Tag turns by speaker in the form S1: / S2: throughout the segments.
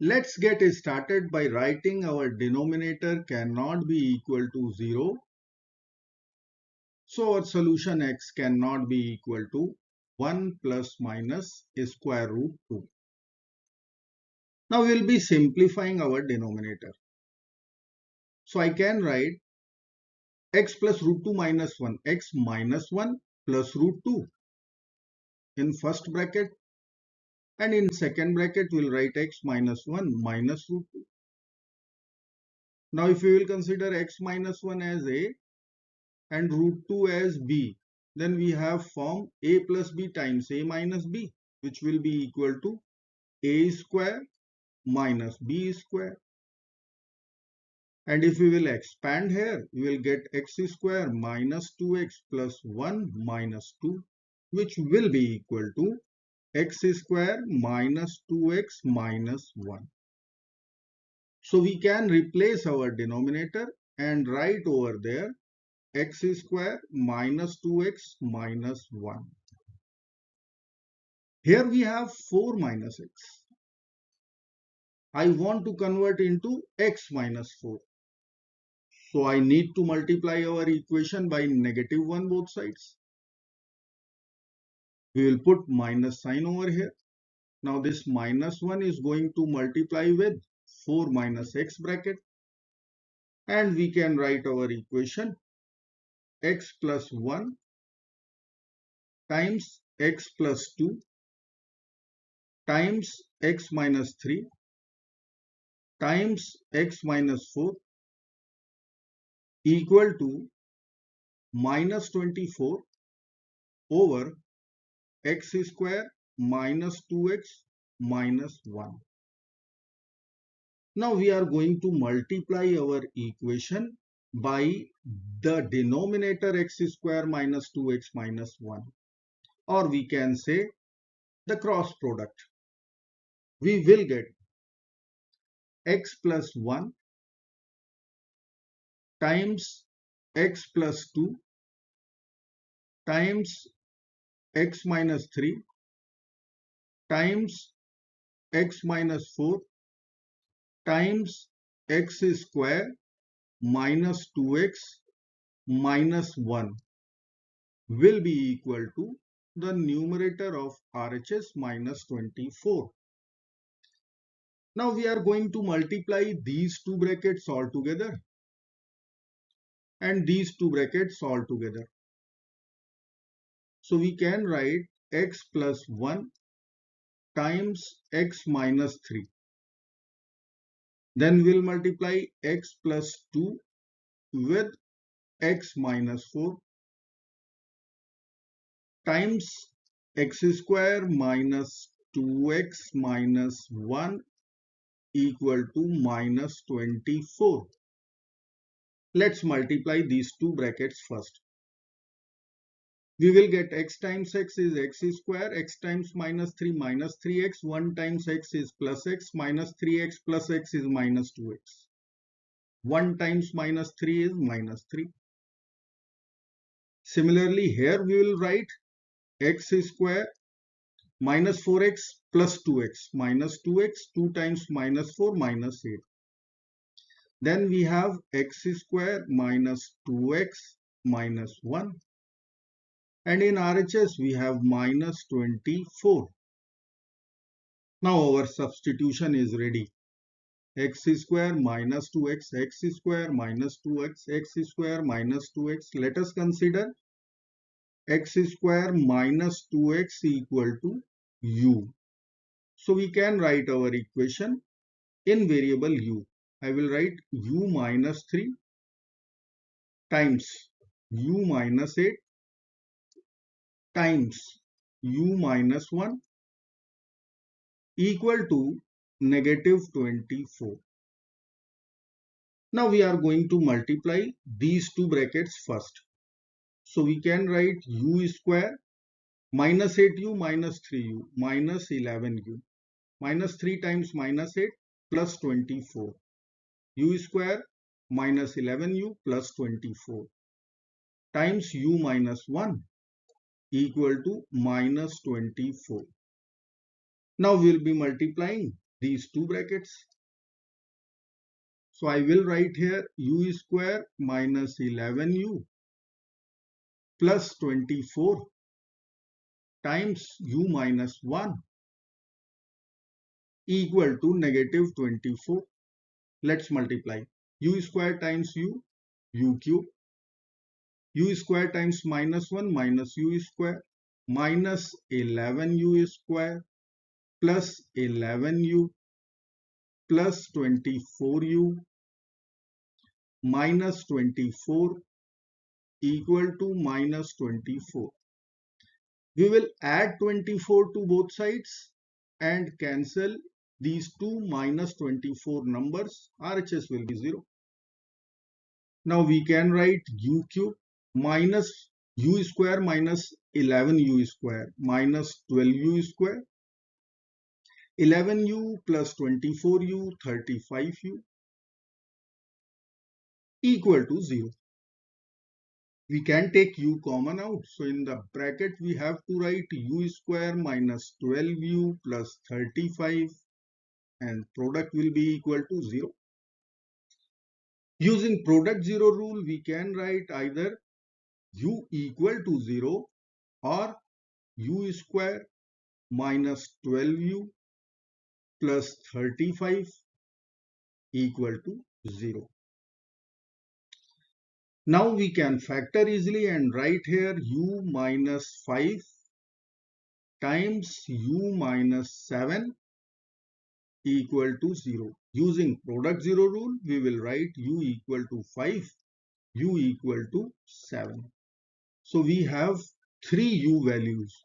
S1: Let's get started by writing our denominator cannot be equal to 0. So our solution x cannot be equal to 1 plus minus square root 2. Now we'll be simplifying our denominator. So I can write x plus root 2 minus 1, x minus 1 plus root 2 in first bracket, and in second bracket we'll write x minus 1 minus root 2. Now if we will consider x minus 1 as a and root 2 as b, then we have form a plus b times a minus b, which will be equal to a square minus b square. And if we will expand here, we will get x square minus 2x plus 1 minus 2, which will be equal to x square minus 2x minus 1. So we can replace our denominator and write over there x square minus 2x minus 1. Here we have 4 minus x. I want to convert into x minus 4. So I need to multiply our equation by negative 1 both sides. We will put minus sign over here. Now this minus 1 is going to multiply with 4 minus x bracket. And we can write our equation x plus 1 times x plus 2 times x minus 3 times x minus 4 equal to minus 24 over x square minus 2x minus 1. Now we are going to multiply our equation by the denominator x square minus 2x minus 1, or we can say the cross product. We will get x plus 1 times x plus 2 times x minus 3 times x minus 4 times x square minus 2x minus 1 will be equal to the numerator of RHS minus 24. Now we are going to multiply these two brackets all together and these two brackets all together. So we can write x plus 1 times x minus 3. Then we'll multiply x plus 2 with x minus 4 times x square minus 2x minus 1 equal to minus 24. Let's multiply these two brackets first. We will get x times x is x square, x times minus 3 minus 3x, 1 times x is plus x, minus 3x plus x is minus 2x. 1 times minus 3 is minus 3. Similarly, here we will write x square minus 4x plus 2x, minus 2x, 2 times minus 4 minus 8. Then we have x square minus 2x minus 1. And in RHS we have minus 24. Now our substitution is ready. X square minus 2x, x square minus 2x, x square minus 2x. Let us consider x square minus 2x equal to u. So we can write our equation in variable u. I will write u minus 3 times u minus 8 times u minus 1 equal to negative 24. Now we are going to multiply these two brackets first. So we can write u square minus 8u minus 3u minus 11u minus 3 times minus 8 plus 24. U square minus 11u plus 24 times u minus 1 equal to minus 24. Now we will be multiplying these two brackets. So I will write here u square minus 11u plus 24 times u minus 1 equal to negative 24. Let's multiply. U square times u, u cube. U square times minus 1 minus u square minus 11u square plus 11u plus 24u minus 24 equal to minus 24. We will add 24 to both sides and cancel these two minus 24 numbers. RHS will be 0. Now we can write u cube minus u square minus 11u square minus 12u square. 11u plus 24u, 35u equal to 0. We can take u common out. So in the bracket we have to write u square minus 12u plus 35 and product will be equal to 0. Using product 0 rule, we can write either u equal to 0 or u square minus 12u plus 35 equal to 0. Now we can factor easily and write here u minus 5 times u minus 7 equal to 0. Using product 0 rule, we will write u equal to 5, u equal to 7. So we have three u values,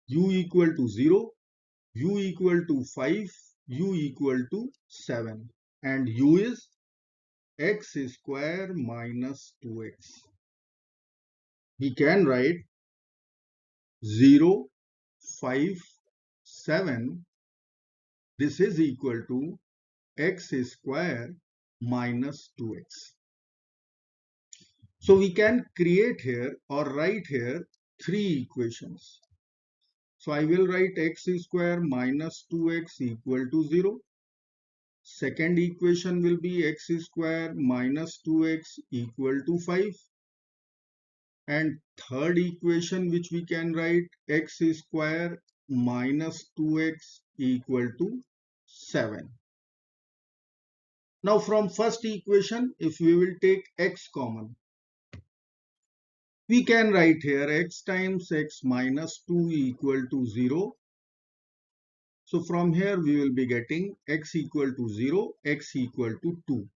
S1: u equal to 0, u equal to 5, u equal to 7, and u is x square minus 2x. We can write 0, 5, 7. This is equal to x square minus 2x. So we can create here or write here three equations. So I will write x square minus 2x equal to 0. Second equation will be x square minus 2x equal to 5. And third equation which we can write x square minus 2x equal to 7. Now from first equation, if we will take x common, we can write here x times x minus 2 equal to 0. So from here we will be getting x equal to 0, x equal to 2.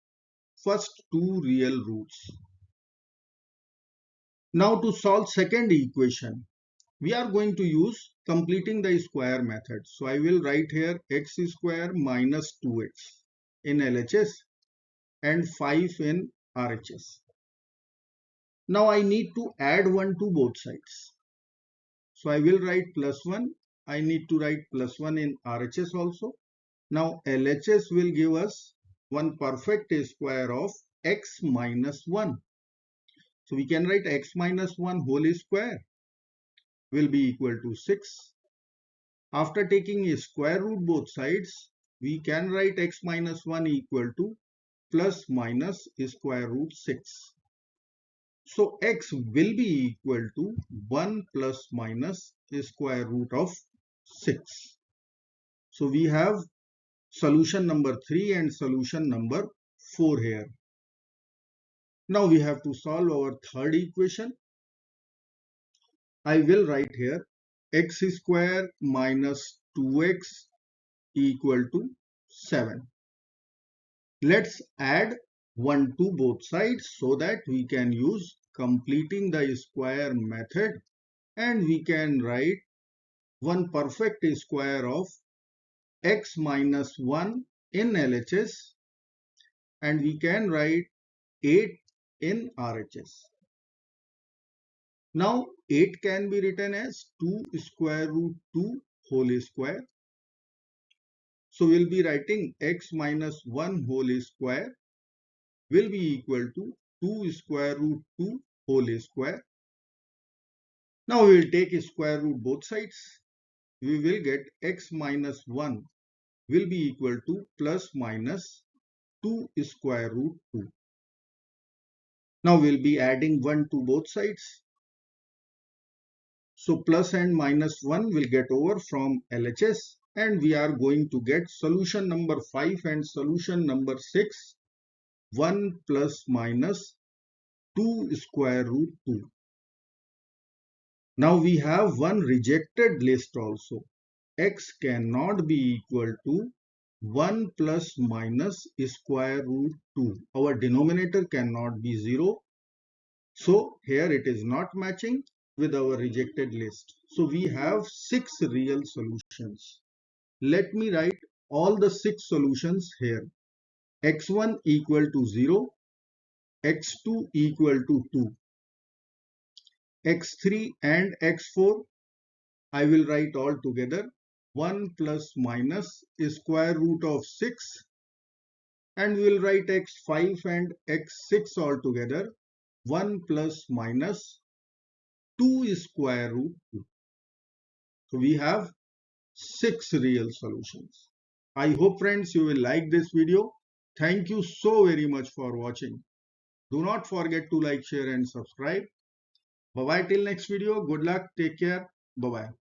S1: First two real roots. Now to solve second equation, we are going to use completing the square method. So I will write here x square minus 2x in LHS and 5 in RHS. Now I need to add 1 to both sides. So I will write plus 1. I need to write plus 1 in RHS also. Now LHS will give us one perfect square of x minus 1. So we can write x minus 1 whole square will be equal to 6. After taking a square root both sides, we can write x minus 1 equal to plus minus square root 6. So x will be equal to 1 plus minus square root of 6. So we have solution number 3 and solution number 4 here. Now we have to solve our third equation. I will write here x square minus 2x equal to 7. Let's add 1 to both sides so that we can use completing the square method and we can write one perfect square of x minus 1 in LHS and we can write 8 in RHS. Now 8 can be written as 2 square root 2 whole square. So we'll be writing x minus 1 whole square will be equal to 2 square root 2 whole square. Now we will take square root both sides. We will get x minus 1 will be equal to plus minus 2 square root 2. Now we'll be adding 1 to both sides. So plus and minus 1 will get over from LHS, and we are going to get solution number 5 and solution number 6, 1 plus minus 2 square root 2. Now we have one rejected list also. X cannot be equal to 1 plus minus square root 2. Our denominator cannot be 0. So here it is not matching with our rejected list. So we have 6 real solutions. Let me write all the 6 solutions here. X1 equal to 0, X2 equal to 2, X3 and X4 I will write all together 1 plus minus square root of 6, and we will write x5 and x6 all together 1 plus minus 2 square root 2. So we have 6 real solutions. I hope friends you will like this video. Thank you so very much for watching. Do not forget to like, share and subscribe. Bye bye till next video. Good luck. Take care. Bye bye.